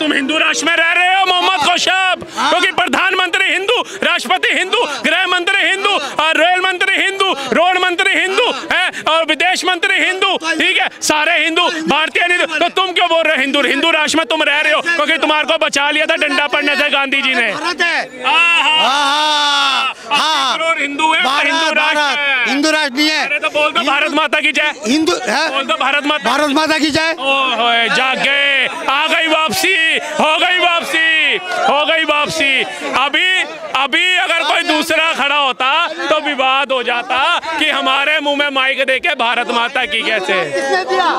तुम हिंदू राष्ट्र में रह रहे हो मोहम्मद खोशाब, क्योंकि प्रधानमंत्री हिंदू, राष्ट्रपति हिंदू, गृह मंत्री हिंदू, और रेल मंत्री हिंदू, रोड मंत्री हिंदू है, और विदेश मंत्री हिंदू, ठीक है, सारे हिंदू, भारतीय हिंदू। तो तुम क्यों बोल रहे हो हिंदू? हिंदू राष्ट्र में तुम रह रहे हो क्योंकि तुम्हारे को बचा लिया था डंडा पड़ने से गांधी जी ने। हिंदू है, हिंदू राष्ट्र, हिंदू राष्ट्र नहीं है। अरे तो बोल दो भारत माता की जय, हिंदू बोल दो भारत माता की जय। जाग गए, आ गई वापसी, हो गई वापसी, हो गई वापसी। अभी अगर कोई दूसरा खड़ा होता तो विवाद हो जाता कि हमारे मुंह में माइक देके भारत माता की कैसे।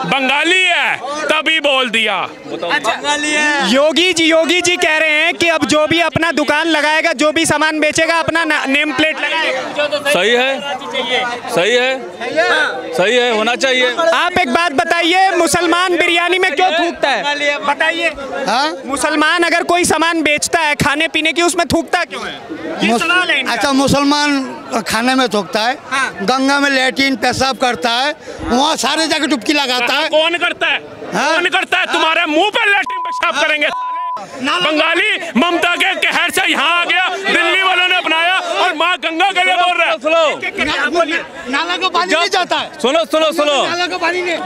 बंगाली है तभी बोल दिया। बंगाली है। योगी जी कह रहे हैं कि अब जो भी अपना दुकान लगाएगा, जो भी सामान बेचेगा, अपना नेम प्लेट लगाएगा। सही है, सही है, सही है, होना चाहिए। आप एक बात बताइए, मुसलमान बिरयानी में क्यों थूकता है? बताइए। मुसलमान अगर कोई सामान बेचता है खाने पीने की, उसमें थूकता क्यों है? अच्छा, मुसलमान खाने में थूकता है, गंगा में लैट्रिन पेशाब करता है, वहाँ सारे जगह डुबकी लगाता है। कौन करता है? कौन करता है? तुम्हारे मुंह पर लैट्रिन पेशाब करेंगे। बंगाली ममता के कहर से यहाँ आ गया, दिल्ली वालों ने अपनाया और माँ गंगा के लिए बोल रहा है। नाला का पानी नहीं जाता है। सुनो, नाला का पानी नहीं,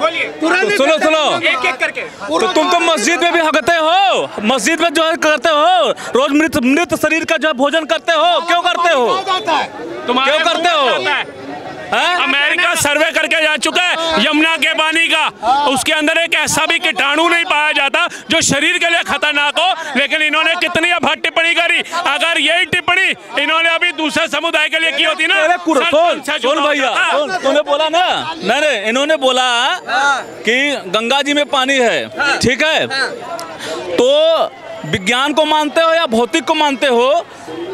सुनो, एक करके। तो तुम तो मस्जिद में भी हगते हो, मस्जिद में जो है करते हो, रोज मृत शरीर का जो है भोजन करते हो, क्यों करते हो? क्यों करते हो? अमेरिका सर्वे करके जा चुका है यमुना के पानी का, उसके अंदर एक ऐसा भी कीटाणु नहीं पाया जाता जो शरीर के लिए खतरनाक हो, लेकिन इन्होंने कितनी अब टिप्पणी करी। अगर यही टिप्पणी इन्होंने अभी दूसरे समुदाय के लिए की होती ना, सुन भैया, तूने बोला ना, नहीं, इन्होंने बोला कि गंगा जी में पानी है, ठीक है, तो विज्ञान को मानते हो या भौतिक को मानते हो?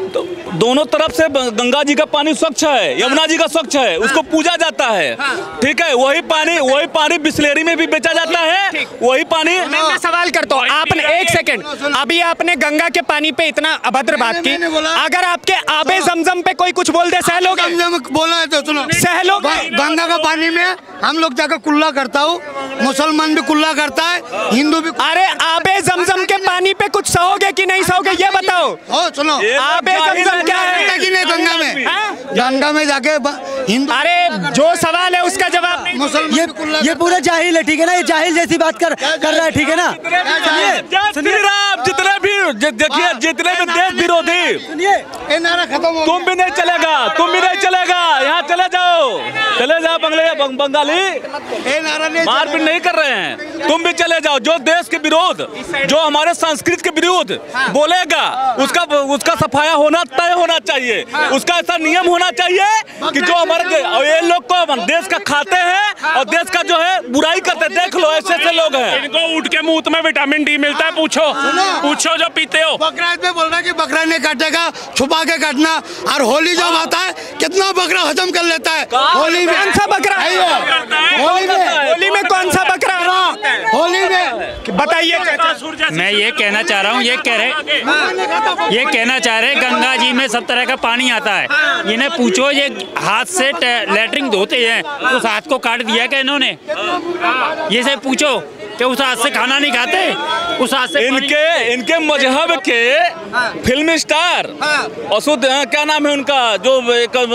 तो दोनों तरफ से गंगा जी का पानी स्वच्छ है, यमुना जी का स्वच्छ है, उसको पूजा जाता है, ठीक है। वही पानी बिस्लेरी में भी बेचा जाता है, वही पानी। मैं सवाल करता हूँ, आपने एक सेकंड, अभी आपने गंगा के पानी पे इतना अभद्र बात की, अगर आपके आबे जमजम पे कोई कुछ बोल दे, सह लोगे? बोला है तो सुनो, सह लोगे? गंगा का पानी में हम लोग जाकर कुल्ला करता हूँ, मुसलमान भी कुल्ला करता है, हिंदू भी। अरे आबे जमजम के पानी पे कुछ सहोगे कि नहीं सहोगे, ये बताओ। सुनो, आबे जमजम क्या है कि नहीं गंगा में जाके हिंदू। अरे जो सवाल है उसका जवाब नहीं। ये पूरा जाहिल है, ठीक है ना, ये जाहिल जैसी बात कर रहा है, ठीक है ना। जितने भी देखिए, जितने भी देश विरोधी, सुनिए, नारा खत्म हो, तुम भी नहीं चलेगा, यहाँ चले जाओ बंगाली, मारपीट नहीं कर रहे हैं, तुम भी चले जाओ। जो देश के विरोध, जो हमारे संस्कृति के विरोध बोलेगा, उसका सफाया तय होना चाहिए, उसका ऐसा नियम होना चाहिए कि जो हमारे ये लोग को देश का खाते हैं और देश का जो है बुराई करते हैं। देख लो, ऐसे लोग हैं, इनको उठ के मुंह में विटामिन डी मिलता है, पूछो जो पीते हो। बकरा में बोल रहा है कि बकरा नहीं काटेगा, छुपा के काटना, और होली जब आता है कितना बकरा हजम कर लेता है। होली में कौन सा बकरा? होली में कौन सा बकरा? होली में बताइए। मैं ये कहना चाह रहा हूँ, ये कहना चाह रहे गंगा जी में सब तरह का पानी आता है, इन्हें पूछो ये हाथ से लैट्रिन धोते हैं, उस हाथ को काट दिया क्या इन्होंने? ये से पूछो कि उस हाथ से खाना नहीं खाते, उस हाथ से। इनके मजहब के फिल्म स्टार असुद, क्या नाम है उनका, जो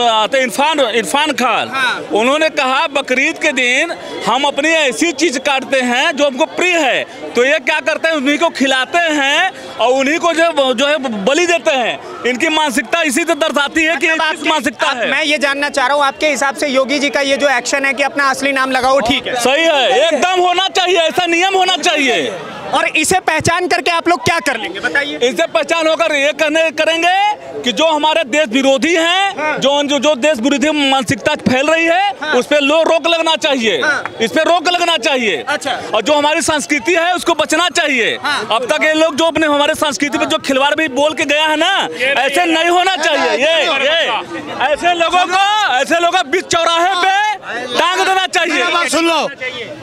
आते इरफान खान, उन्होंने कहा बकरीद के दिन हम अपनी ऐसी चीज काटते हैं जो हमको प्रिय है, तो ये क्या करते हैं, उन्हीं को खिलाते हैं और उन्हीं को जो है बलि देते हैं। इनकी मानसिकता इसी से दर्शाती है कि मानसिकता है। मैं ये जानना चाह रहा हूँ, आपके हिसाब से योगी जी का ये जो एक्शन है कि अपना असली नाम लगाओ, ठीक है, सही है, एकदम होना चाहिए, ऐसा नियम होना चाहिए। और इसे पहचान करके आप लोग क्या कर लेंगे, बताइए। इसे पहचान होकर ये करेंगे कि जो हमारे देश विरोधी हैं, जो देश विरोधी मानसिकता फैल रही है, उस पर रोक लगना चाहिए, इस पे रोक लगना चाहिए। अच्छा। और जो हमारी संस्कृति है उसको बचना चाहिए। अब तक ये लोग जो अपने हमारे संस्कृति पे जो खिलवाड़ भी बोल के गया है ना, ऐसे नहीं होना चाहिए। ये ऐसे लोगों को बीच चौराहे पे टांग देना चाहिए। सुन लो,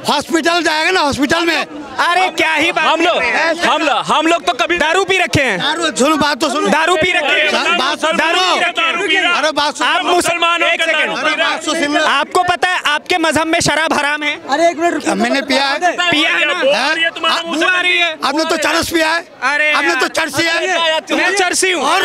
हॉस्पिटल जाएगा ना, हॉस्पिटल में अरे क्या ही हम लोग तो कभी दारू पी रखे हैं, सुनो बात तो सुनो, दारू पी रखे हैं, अरे बात सुनो, आप मुसलमानों के दारू, आपको पता है आपके मजहब में शराब हराम है? अरे एक मिनट रुकिए, मैंने पिया है, पिया है ना? मुंह आ रही है, आपने तो चरस पिया है, अरे आपने तो चरसी है, मैं चरसी हूँ। और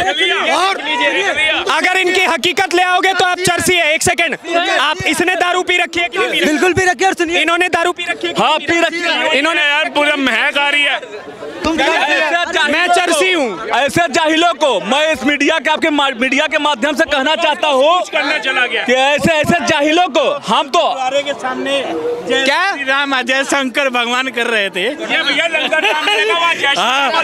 अगर इनकी हकीकत ले आओगे तो आप चरसी है। एक सेकंड, आप इसने दारू पी रखी है कि नहीं पी रखी? बिल्कुल पी रखी है। और सुनिए, इन्होंने दारू पी रखी है? हाँ पी रखी है इन्होंने यार पूरा महक आ रही है। मैं चरसी हूँ। ऐसे जाहिलों को मैं इस मीडिया के आपके मीडिया के माध्यम से कहना चाहता हूँ करना चला गया कि ऐसे जाहिलों को हम तो के सामने क्या राम अजय शंकर भगवान कर रहे थे। ये भैया लंगर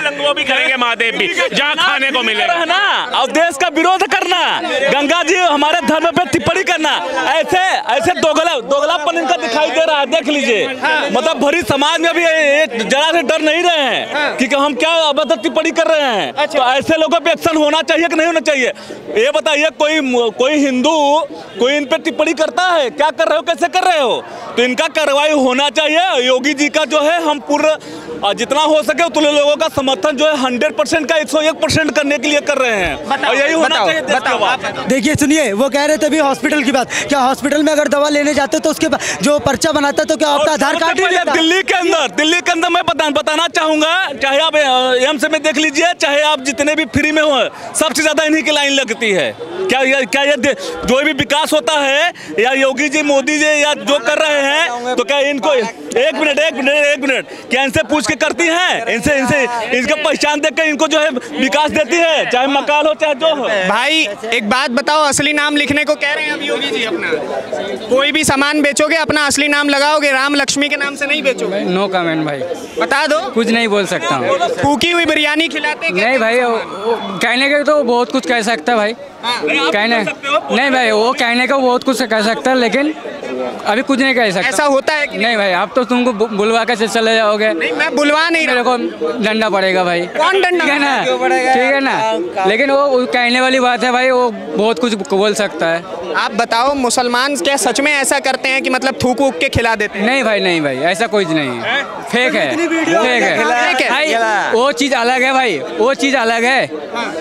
लंगो भी करेंगे, महादेव भी, जहाँ खाने को मिलेगा रहना और देश का विरोध करना, गंगा जी हमारे धर्म पे टिप्पणी करना, ऐसे दोगलापन इनका दिखाई दे रहा है। देख लीजिए, मतलब भरी समाज में भी जरा से डर नहीं रहे हैं कि हम क्या अभद्र टिप्पणी कर रहे हैं। तो ऐसे लोगों पे एक्शन होना चाहिए कि नहीं होना चाहिए? ये बताइए, कोई हिंदू कोई इन पे टिप्पणी करता है? क्या कर रहे हो, कैसे कर रहे हो? तो इनका कार्रवाई होना चाहिए। योगी जी का जो है हम पूरा जितना हो सके उतने लोगों का समर्थन जो है 100% का 101% करने के लिए कर रहे हैं, और यही होना चाहिए देश के बाद। देखिए सुनिए, वो कह रहे थे अभी हॉस्पिटल की बात, क्या हॉस्पिटल में अगर दवा लेने जाते तो उसके जो पर्चा बनाता तो क्या आपका आधार कार्ड नहीं देता? दिल्ली के अंदर मैं बताना चाहूंगा, चाहे आप एम्स में देख लीजिए, चाहे आप जितने भी फ्री में हो, सबसे ज्यादा इन्हीं की लाइन लगती है। क्या ये जो भी विकास होता है या योगी जी मोदी जी या जो कर रहे हैं, तो क्या इनको एक मिनट क्या इनसे पूछ के करती हैं? इनसे इनका पहचान देख के इनको जो है विकास देती है, चाहे मकान हो चाहे जो हो। भाई एक बात बताओ, असली नाम लिखने को कह रहे हैं अब योगी जी अपना। कोई भी सामान बेचोगे अपना असली नाम लगाओगे, राम लक्ष्मी के नाम से नहीं बेचोगे? नो कमेंट भाई, बता दो। कुछ नहीं बोल सकता हूँ। फूकी हुई बिरयानी खिलाते नहीं भाई, कहने के तो बहुत कुछ कह सकता है भाई, कहने नहीं भाई, वो कहने का बहुत कुछ कह सकता है, लेकिन अभी कुछ नहीं कह सकता। ऐसा होता है कि नहीं भाई, आप तो तुमको बुलवा के चले जाओगे। नहीं, मैं बुलवा नहीं मेरे को डंडा पड़ेगा भाई। कौन डंडा? ठीक है ना, ठीक है ना, लेकिन वो कहने वाली बात है भाई, वो बहुत कुछ बोल सकता है। आप बताओ, मुसलमान क्या सच में ऐसा करते हैं कि मतलब थूक वूक के खिला देते हैं? नहीं भाई, ऐसा कुछ नहीं है, फेक है, फेक है भाई। वो चीज़ अलग है भाई, वो चीज़ अलग है,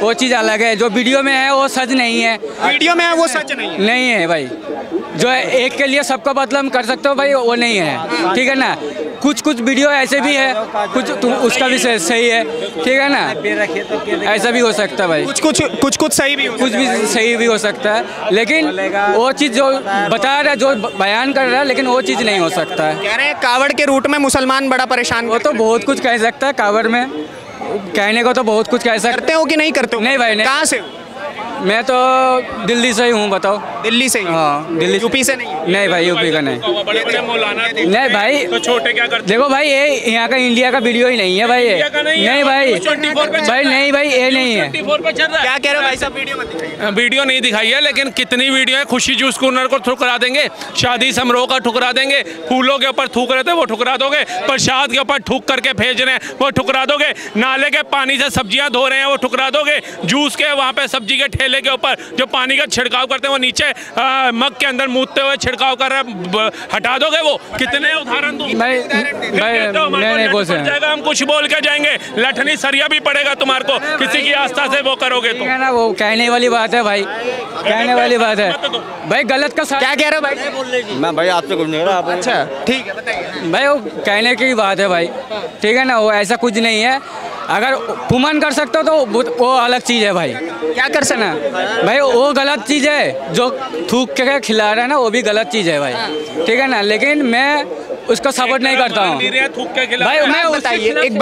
वो चीज़ अलग है। जो वीडियो में है वो सच नहीं है, वीडियो में है वो सच नहीं है भाई। जो है एक के लिए सबका बदनाम कर सकते हो भाई, वो नहीं है, ठीक है ना। कुछ वीडियो ऐसे भी है, कुछ उसका भी सही है, ठीक है ना, ऐसा भी हो सकता है भाई। कुछ सही भी, कुछ भी सही भी हो सकता है, लेकिन वो चीज़ जो बता रहा है, जो बयान कर रहा है, लेकिन वो चीज़ नहीं हो सकता है। कह रहे हैं कावड़ के रूट में मुसलमान बड़ा परेशान। वो तो बहुत कुछ कह सकता है, कावड़ में कहने को तो बहुत कुछ कह सकते करते हो कि नहीं करते हो? नहीं भाई, नहीं। कहाँ से? मैं तो दिल्ली से ही हूँ। बताओ, दिल्ली से ही? हाँ, दिल्ली। यूपी से नहीं? नहीं भाई, यूपी का नहीं। बड़े मौलाना नहीं भाई, तो छोटे क्या करते? देखो भाई, ये यहाँ का इंडिया का वीडियो ही नहीं है भाई, ये नहीं भाई, भाई नहीं भाई, ये नहीं है। क्या कह रहे हो भाई साहब? वीडियो मत दिखाइए। वीडियो नहीं दिखाई है, लेकिन कितनी वीडियो है। खुशी जूस कॉर्नर को ठुकरा देंगे, शादी समारोह का ठुकरा देंगे, फूलों के ऊपर थूक रहे थे वो ठुकरा दोगे, प्रसाद के ऊपर थूक करके भेज रहे हैं वो ठुकरा दोगे, नाले के पानी से सब्जियां धो रहे हैं वो ठुकरा दोगे, जूस के वहाँ पे सब्जी के ठेले के ऊपर जो पानी का छिड़काव करते हैं वो नीचे मग के अंदर मूतते हुए छिड़काव कर रहे, हटा दोगे वो? कितने उदाहरण दूं? भाई नहीं बोल सकते, हम कुछ बोल के जाएंगे, लठनी सरिया भी पड़ेगा तुम्हारे को, किसी की आस्था से वो करोगे तो। ना, वो कहने वाली बात है भाई, कहने वाली बात है भाई। गलत का क्या कह रहे हो भाई? मैं भाई आपसे कुछ नहीं रहा। अच्छा ठीक है, बताइए भाई, वो कहने की बात है भाई, ठीक है ना, वो ऐसा कुछ नहीं है। अगर पुमन कर सकते हो तो वो अलग चीज़ है भाई। क्या कर सकना भाई, वो गलत चीज़ है, जो थूक के खिला रहा है ना, वो भी गलत चीज़ है भाई, ठीक है ना, लेकिन मैं उसका सपोर्ट नहीं करता हूँ भाई। मैं बताइए, एक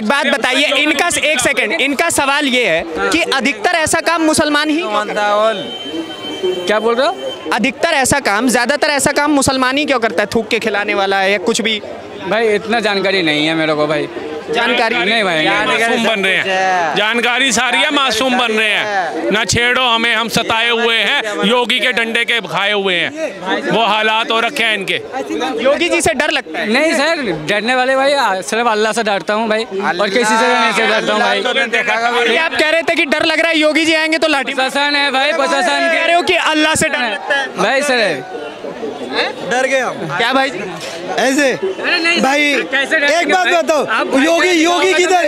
बात बताइए, इनका एक सेकंड, इनका सवाल ये है कि अधिकतर ऐसा काम मुसलमान ही क्या बोल रहे हो? अधिकतर ऐसा काम, ज्यादातर ऐसा काम मुसलमान ही क्यों करता है? थूक के खिलाने वाला है या कुछ भी? भाई इतना जानकारी नहीं है मेरे को भाई, जानकारी नहीं भाई, मासूम बन रहे हैं, जानकारी सारी है, मासूम बन रहे हैं। ना छेड़ो हमें, हम सताए हुए हैं, योगी के डंडे के खाए हुए हैं, वो हालात हो रखे हैं इनके। योगी जी से डर लगता है? नहीं सर, डरने वाले भाई सिर्फ अल्लाह से डरता हूँ भाई, और किसी से नहीं से डरता हूँ भाई। आप कह रहे थे कि डर लग रहा है योगी जी आएंगे तो लाठी प्रशासन है भाई, प्रशासन कह रहे हो कि अल्लाह से डर लगता है भाई। सर डर गए हम। क्या भाई? ऐसे भाई एक बात बताओ, योगी किधर?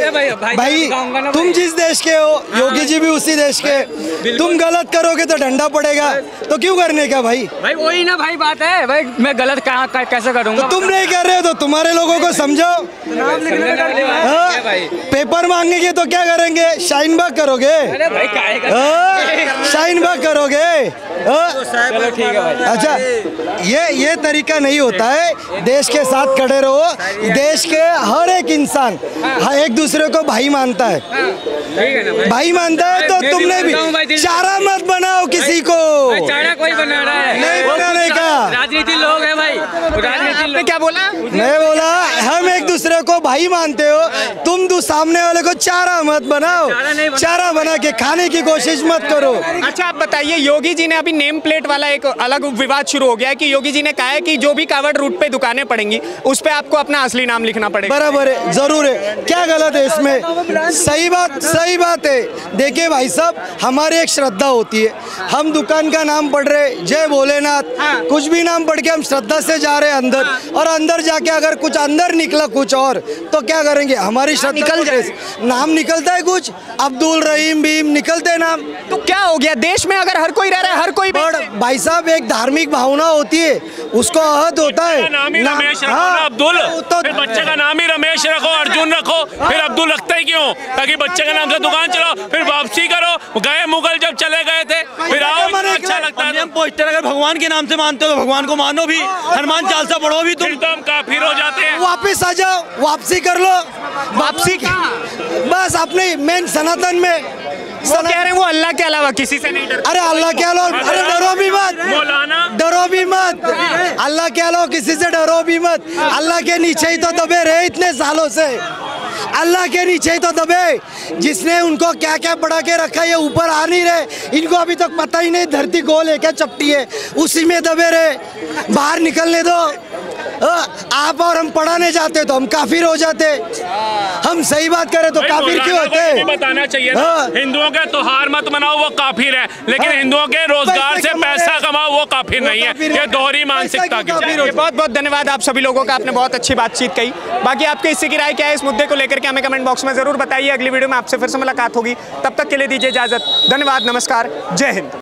भाई तुम जिस देश के हो, योगी जी भी उसी देश के। तुम गलत करोगे तो डंडा पड़ेगा, तो क्यों करने का भाई? भाई वही ना भाई बात है भाई, मैं गलत कहाँ कैसे करूँगा? तो तुम नहीं कर रहे हो तो तुम्हारे लोगों को समझाओ। पेपर मांगेंगे तो क्या करेंगे? शाइन बाग करोगे? शाइन बाग करोगे? चलो ठीक है भाई। अच्छा, ये तरीका नहीं होता है। देश के साथ खड़े रहो। देश के हर एक इंसान एक दूसरे को भाई मानता है। भाई मानता है तो तुमने भी चारा मत बनाओ किसी को। चारा कोई बना रहा है? नहीं बनाने का। राजनीति लोग है भाई, राजनीति लोग। क्या बोला? मैं बोला हम एक दूसरे को भाई मानते हो, तुम सामने वाले को चारा मत बनाओ। चारा बना के खाने की कोशिश मत करो। अच्छा आप बताइए, योगी जी ने अभी नेम प्लेट वाला एक अलग विवाद शुरू हो गया है कि योगी जी ने कहा है कि जो भी कावड़ रूट पे दुकानें पड़ेंगी उस पे आपको अपना असली नाम लिखना पड़ेगा। बराबर है, जरूर है। क्या गलत है इसमें? सही बात है। देखिए भाई साहब, हमारी एक श्रद्धा होती है। हम दुकान का नाम पढ़ रहे, जय भोलेनाथ, कुछ भी नाम पढ़ के हम श्रद्धा से जा रहे हैं अंदर, और अंदर जाके अगर कुछ अंदर निकला कुछ और, तो क्या करेंगे? हमारी श्रद्धा निकल जाए, नाम निकलता है कुछ, अब्दुल रहीम भीम निकलते हैं नाम। तो क्या हो गया? देश में अगर हर कोई रह रहा है, हर कोई भाई साहब एक धार्मिक भावना होती है, उसको आहत होता है। नाम ही रमेश रखो ना अब्दुल, फिर बच्चे का नाम ही रमेश रखो, अर्जुन रखो, फिर अब्दुल रखते ही क्यों? ताकि बच्चे का नाम से दुकान चलाओ, फिर वापसी करो। गए मुगल जब चले गए थे, फिर आओ, अच्छा लगता है। पोस्टर अगर भगवान के नाम से मानते हो तो भगवान को मानो भी, हनुमान चालीसा पढ़ो भी, तुम तो हम काफिर हो जाते हैं। वापिस आ जाओ, वापसी कर लो। वापसी बस अपने मेन सनातन में वो कह रहे हैं वो अल्लाह के अलावा किसी से नहीं डरते। अरे अल्लाह के अलावा, अरे डरो भी मत, डरो भी मत। अल्लाह के अलावा किसी से डरो भी मत। अल्लाह के नीचे ही तो दबे रहे इतने सालों से। अल्लाह के नीचे ही तो दबे। जिसने उनको क्या क्या बढ़ा के रखा, ये ऊपर आ नहीं रहे। इनको अभी तक पता ही नहीं धरती गोल है क्या चपटी है, उसी में दबे रहे। बाहर निकलने दो। आप और हम पढ़ाने जाते तो हम काफिर हो जाते। हम सही बात करें तो काफिर क्यों होते? बताना चाहिए ना, हिंदुओं के त्योहार मत मनाओ वो काफिर है, लेकिन हिंदुओं के रोजगार से पैसा कमाओ वो काफिर नहीं है। ये दोहरी मानसिकता की। बहुत बहुत धन्यवाद आप सभी लोगों का, आपने बहुत अच्छी बातचीत कही। बाकी आपके इससे की राय क्या है इस मुद्दे को लेकर के हमें कमेंट बॉक्स में जरूर बताइए। अगली वीडियो में आपसे फिर से मुलाकात होगी, तब तक के लिए दीजिए इजाजत। धन्यवाद, नमस्कार, जय हिंद।